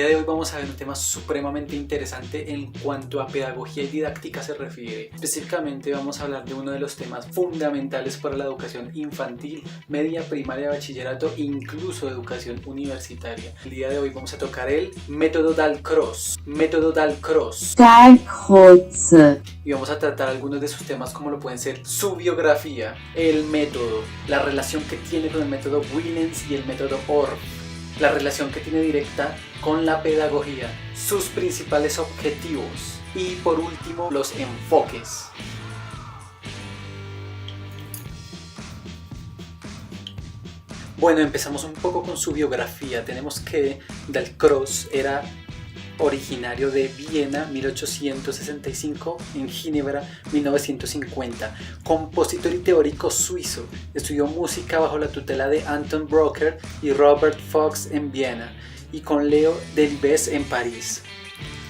día de hoy vamos a ver un tema supremamente interesante en cuanto a pedagogía y didáctica se refiere. Específicamente vamos a hablar de uno de los temas fundamentales para la educación infantil, media, primaria, bachillerato e incluso educación universitaria. El día de hoy vamos a tocar el método Dalcroze. Y vamos a tratar algunos de sus temas como lo pueden ser su biografía, el método, la relación que tiene con el método Williams y el método Orff, la relación que tiene directa con la pedagogía, sus principales objetivos y por último los enfoques. Bueno, empezamos un poco con su biografía. Tenemos que Dalcroze era originario de Viena, 1865, en Ginebra, 1950. Compositor y teórico suizo, estudió música bajo la tutela de Anton Bruckner y Robert Fuchs en Viena y con Leo Delibes en París.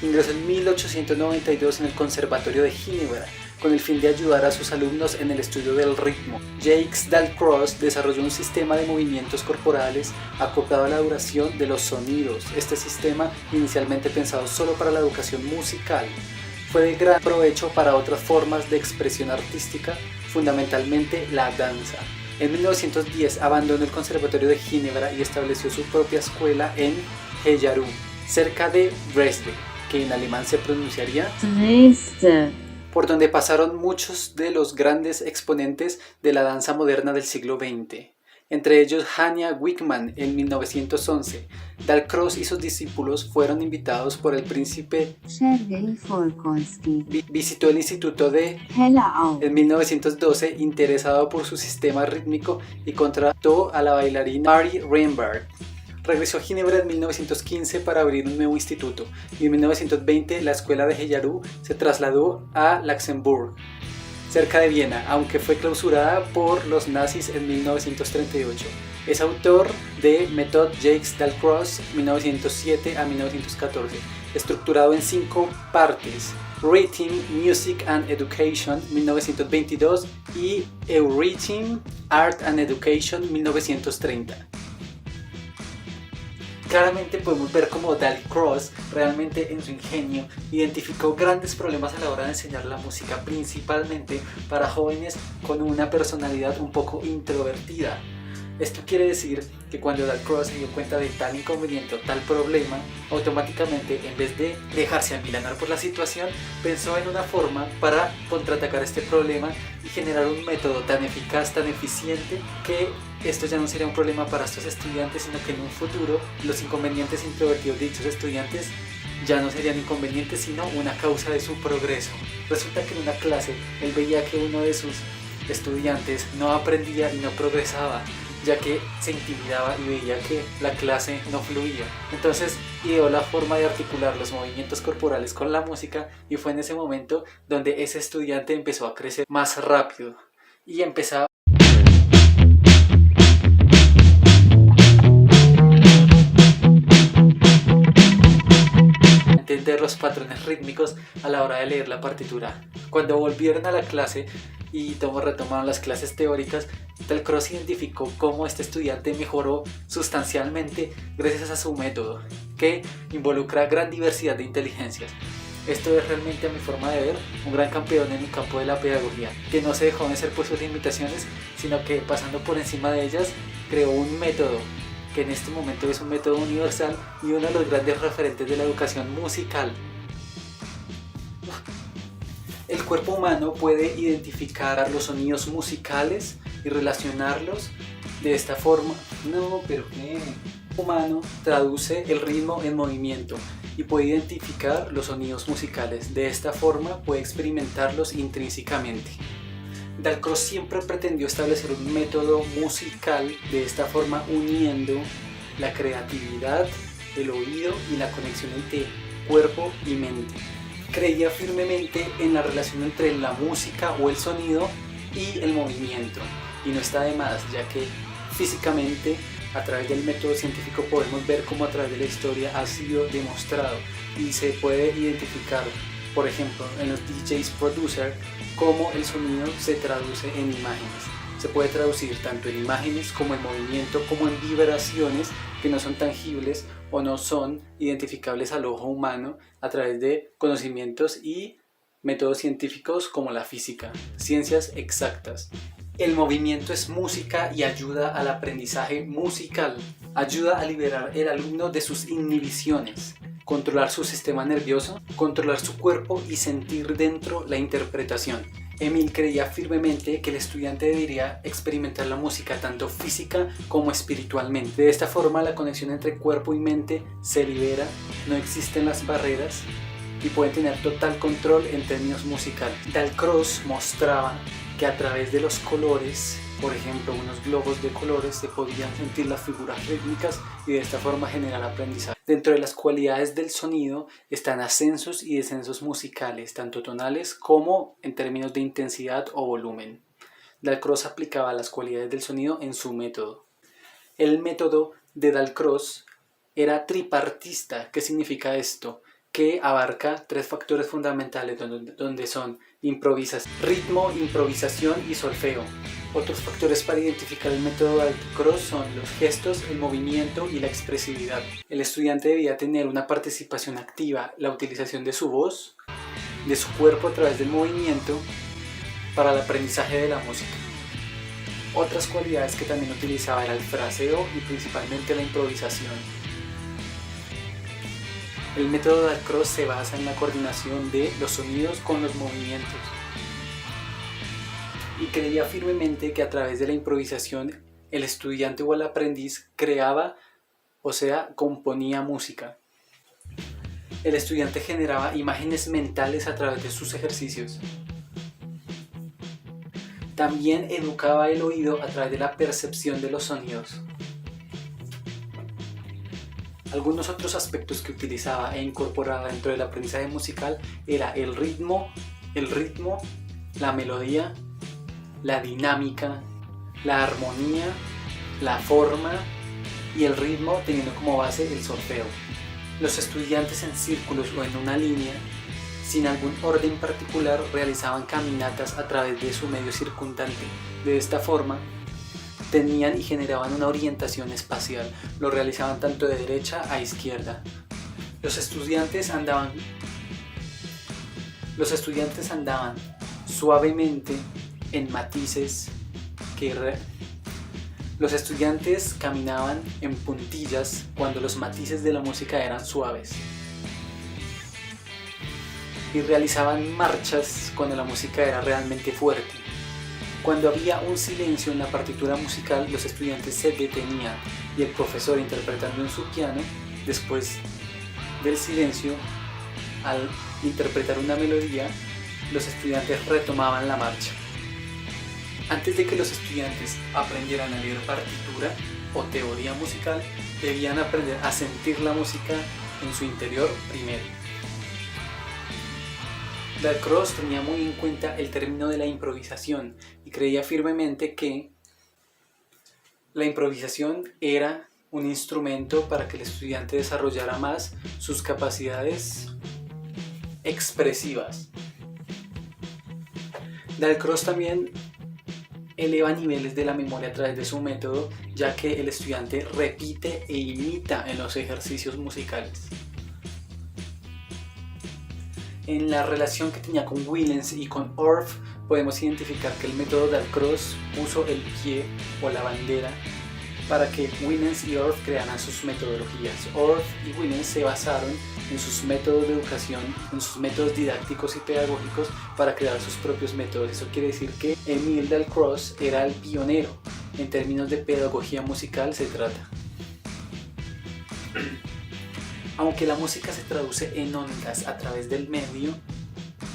Ingresó en 1892 en el Conservatorio de Ginebra con el fin de ayudar a sus alumnos en el estudio del ritmo. Jacques Dalcroze desarrolló un sistema de movimientos corporales acoplado a la duración de los sonidos. Este sistema, inicialmente pensado solo para la educación musical, fue de gran provecho para otras formas de expresión artística, fundamentalmente la danza. En 1910 abandonó el Conservatorio de Ginebra y estableció su propia escuela en Heyarú, cerca de Dresde, que en alemán se pronunciaría Dresde, por donde pasaron muchos de los grandes exponentes de la danza moderna del siglo XX, entre ellos Hania Wickman en 1911. Dalcroze y sus discípulos fueron invitados por el príncipe Sergei Volkonsky. Visitó el instituto de Hellau en 1912, interesado por su sistema rítmico, y contrató a la bailarina Mary Reinberg. Regresó a Ginebra en 1915 para abrir un nuevo instituto y en 1920 la escuela de Heyarú se trasladó a Luxemburg, cerca de Viena, aunque fue clausurada por los nazis en 1938. Es autor de Méthode Jacques Dalcroze 1907 a 1914, estructurado en 5 partes: Rhythm, Music and Education 1922 y Eurythmy, Art and Education 1930. Claramente podemos ver cómo Dalcroze realmente en su ingenio identificó grandes problemas a la hora de enseñar la música, principalmente para jóvenes con una personalidad un poco introvertida. Esto quiere decir que cuando Dalcroze se dio cuenta de tal inconveniente o tal problema, automáticamente, en vez de dejarse amilanar por la situación, pensó en una forma para contraatacar este problema y generar un método tan eficaz, tan eficiente, que esto ya no sería un problema para estos estudiantes, sino que en un futuro los inconvenientes introvertidos de dichos estudiantes ya no serían inconvenientes, sino una causa de su progreso. Resulta que en una clase él veía que uno de sus estudiantes no aprendía y no progresaba, ya que se intimidaba y veía que la clase no fluía. Entonces ideó la forma de articular los movimientos corporales con la música, y fue en ese momento donde ese estudiante empezó a crecer más rápido y empezaba a entender los patrones rítmicos a la hora de leer la partitura. Cuando volvieron a la clase y retomaron las clases teóricas, Dalcroze identificó cómo este estudiante mejoró sustancialmente gracias a su método, que involucra gran diversidad de inteligencias. Esto es realmente, a mi forma de ver, un gran campeón en el campo de la pedagogía, que no se dejó vencer por sus limitaciones, sino que pasando por encima de ellas, creó un método que en este momento es un método universal y uno de los grandes referentes de la educación musical. El cuerpo humano puede identificar los sonidos musicales y relacionarlos de esta forma. El humano traduce el ritmo en movimiento y puede identificar los sonidos musicales. De esta forma puede experimentarlos intrínsecamente. Dalcroze siempre pretendió establecer un método musical de esta forma, uniendo la creatividad, el oído y la conexión entre cuerpo y mente. Creía firmemente en la relación entre la música o el sonido y el movimiento, y no está de más, ya que físicamente a través del método científico podemos ver cómo a través de la historia ha sido demostrado y se puede identificar, por ejemplo, en los DJs producer, cómo el sonido se traduce en imágenes. Se puede traducir tanto en imágenes como en movimiento, como en vibraciones que no son tangibles o no son identificables al ojo humano a través de conocimientos y métodos científicos como la física, ciencias exactas. El movimiento es música y ayuda al aprendizaje musical. Ayuda a liberar al alumno de sus inhibiciones, controlar su sistema nervioso, controlar su cuerpo y sentir dentro la interpretación. Emil creía firmemente que el estudiante debería experimentar la música tanto física como espiritualmente. De esta forma, la conexión entre cuerpo y mente se libera, no existen las barreras y pueden tener total control en términos musicales. Dalcroze mostraba que a través de los colores, por ejemplo unos globos de colores, se podían sentir las figuras rítmicas y de esta forma generar aprendizaje. Dentro de las cualidades del sonido están ascensos y descensos musicales, tanto tonales como en términos de intensidad o volumen. Dalcroze aplicaba las cualidades del sonido en su método. El método de Dalcroze era tripartista. ¿Qué significa esto? Que abarca tres factores fundamentales donde son improvisación, ritmo, improvisación y solfeo. Otros factores para identificar el método Dalcroze son los gestos, el movimiento y la expresividad. El estudiante debía tener una participación activa, la utilización de su voz, de su cuerpo a través del movimiento para el aprendizaje de la música. Otras cualidades que también utilizaba era el fraseo y principalmente la improvisación. El método Dalcroze se basa en la coordinación de los sonidos con los movimientos y creía firmemente que a través de la improvisación el estudiante o el aprendiz creaba, o sea, componía música. El estudiante generaba imágenes mentales a través de sus ejercicios. También educaba el oído a través de la percepción de los sonidos. Algunos otros aspectos que utilizaba e incorporaba dentro del aprendizaje musical era el ritmo, la melodía, la dinámica, la armonía, la forma y el ritmo teniendo como base el solfeo. Los estudiantes en círculos o en una línea, sin algún orden particular, realizaban caminatas a través de su medio circundante. De esta forma, tenían y generaban una orientación espacial, lo realizaban tanto de derecha a izquierda. Los estudiantes andaban suavemente en matices los estudiantes caminaban en puntillas cuando los matices de la música eran suaves y realizaban marchas cuando la música era realmente fuerte. Cuando había un silencio en la partitura musical, los estudiantes se detenían y el profesor, interpretando en su piano, después del silencio, al interpretar una melodía, los estudiantes retomaban la marcha. Antes de que los estudiantes aprendieran a leer partitura o teoría musical, debían aprender a sentir la música en su interior primero. Dalcroze tenía muy en cuenta el término de la improvisación y creía firmemente que la improvisación era un instrumento para que el estudiante desarrollara más sus capacidades expresivas. Dalcroze también eleva niveles de la memoria a través de su método, ya que el estudiante repite e imita en los ejercicios musicales. En la relación que tenía con Willens y con Orff, podemos identificar que el método Dalcroze puso el pie o la bandera para que Willens y Orff crearan sus metodologías. Orff y Willens se basaron en sus métodos de educación, en sus métodos didácticos y pedagógicos para crear sus propios métodos. Eso quiere decir que Emil Dalcroze era el pionero en términos de pedagogía musical se trata. Aunque la música se traduce en ondas a través del medio,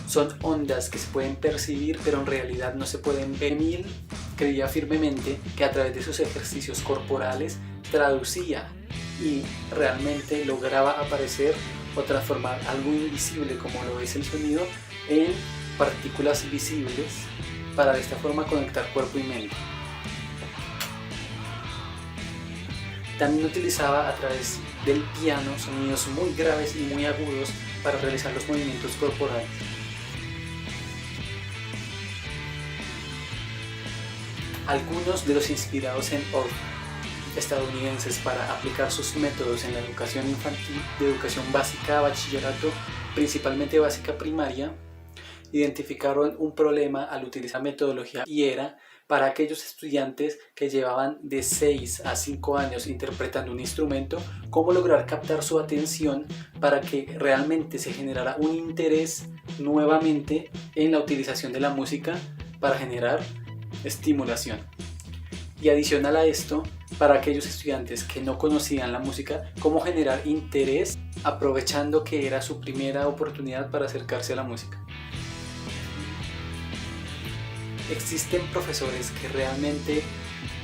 son ondas que se pueden percibir pero en realidad no se pueden ver. Emil creía firmemente que a través de sus ejercicios corporales traducía y realmente lograba aparecer o transformar algo invisible como lo es el sonido en partículas visibles para de esta forma conectar cuerpo y mente. También utilizaba a través del piano sonidos muy graves y muy agudos para realizar los movimientos corporales. Algunos de los inspirados en Orff. estadounidenses para aplicar sus métodos en la educación infantil, de educación básica a bachillerato, principalmente básica primaria, identificaron un problema al utilizar metodología y era para aquellos estudiantes que llevaban de 6 a 5 años interpretando un instrumento, cómo lograr captar su atención para que realmente se generara un interés nuevamente en la utilización de la música para generar estimulación. Y adicional a esto, para aquellos estudiantes que no conocían la música, cómo generar interés aprovechando que era su primera oportunidad para acercarse a la música. Existen profesores que realmente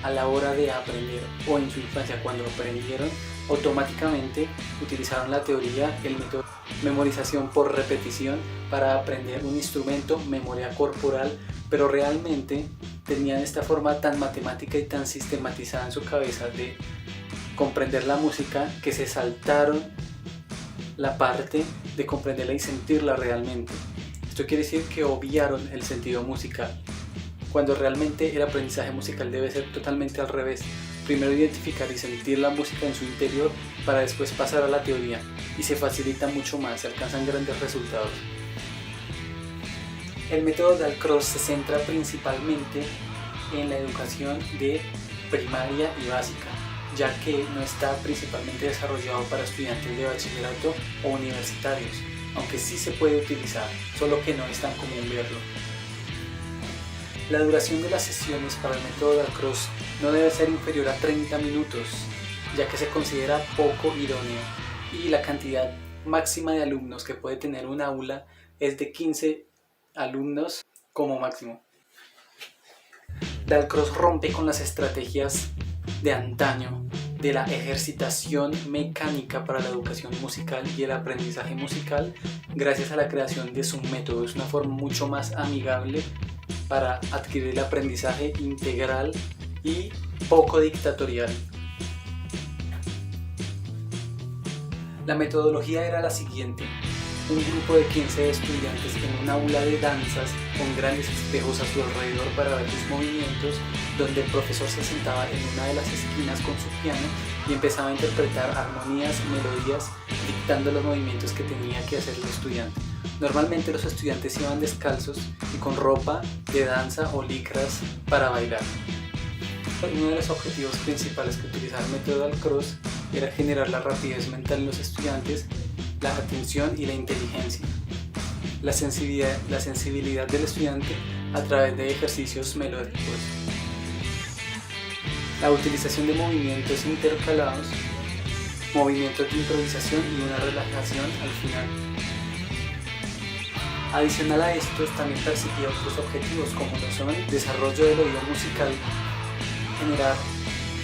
a la hora de aprender o en su infancia cuando aprendieron automáticamente utilizaron la teoría, el método memorización por repetición para aprender un instrumento, memoria corporal, pero realmente tenían esta forma tan matemática y tan sistematizada en su cabeza de comprender la música que se saltaron la parte de comprenderla y sentirla realmente. Esto quiere decir que obviaron el sentido musical, cuando realmente el aprendizaje musical debe ser totalmente al revés. Primero identificar y sentir la música en su interior para después pasar a la teoría, y se facilita mucho más, se alcanzan grandes resultados. El método Dalcroze se centra principalmente en la educación de primaria y básica, ya que no está principalmente desarrollado para estudiantes de bachillerato o universitarios, aunque sí se puede utilizar, solo que no es tan común verlo. La duración de las sesiones para el método Dalcroze no debe ser inferior a 30 minutos, ya que se considera poco idóneo, y la cantidad máxima de alumnos que puede tener un aula es de 15 alumnos como máximo. Dalcroze rompe con las estrategias de antaño de la ejercitación mecánica para la educación musical y el aprendizaje musical gracias a la creación de su método. Es una forma mucho más amigable para adquirir el aprendizaje integral y poco dictatorial. La metodología era la siguiente: un grupo de 15 estudiantes en un aula de danzas con grandes espejos a su alrededor para ver sus movimientos, donde el profesor se sentaba en una de las esquinas con su piano y empezaba a interpretar armonías, melodías, dictando los movimientos que tenía que hacer el estudiante. Normalmente los estudiantes iban descalzos y con ropa de danza o licras para bailar. Uno de los objetivos principales que utilizaba el método Dalcroze era generar la rapidez mental en los estudiantes, la atención y la inteligencia, la sensibilidad del estudiante a través de ejercicios melódicos, la utilización de movimientos intercalados, movimientos de improvisación y una relajación al final. Adicional a estos, también perseguía otros objetivos como lo son desarrollo del oído musical, generar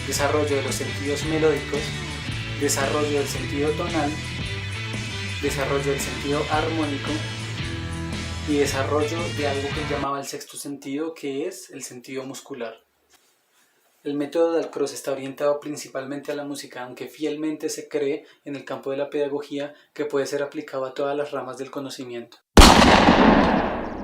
desarrollo de los sentidos melódicos, desarrollo del sentido tonal, desarrollo del sentido armónico y desarrollo de algo que llamaba el sexto sentido, que es el sentido muscular. El método Dalcroze está orientado principalmente a la música, aunque fielmente se cree en el campo de la pedagogía que puede ser aplicado a todas las ramas del conocimiento.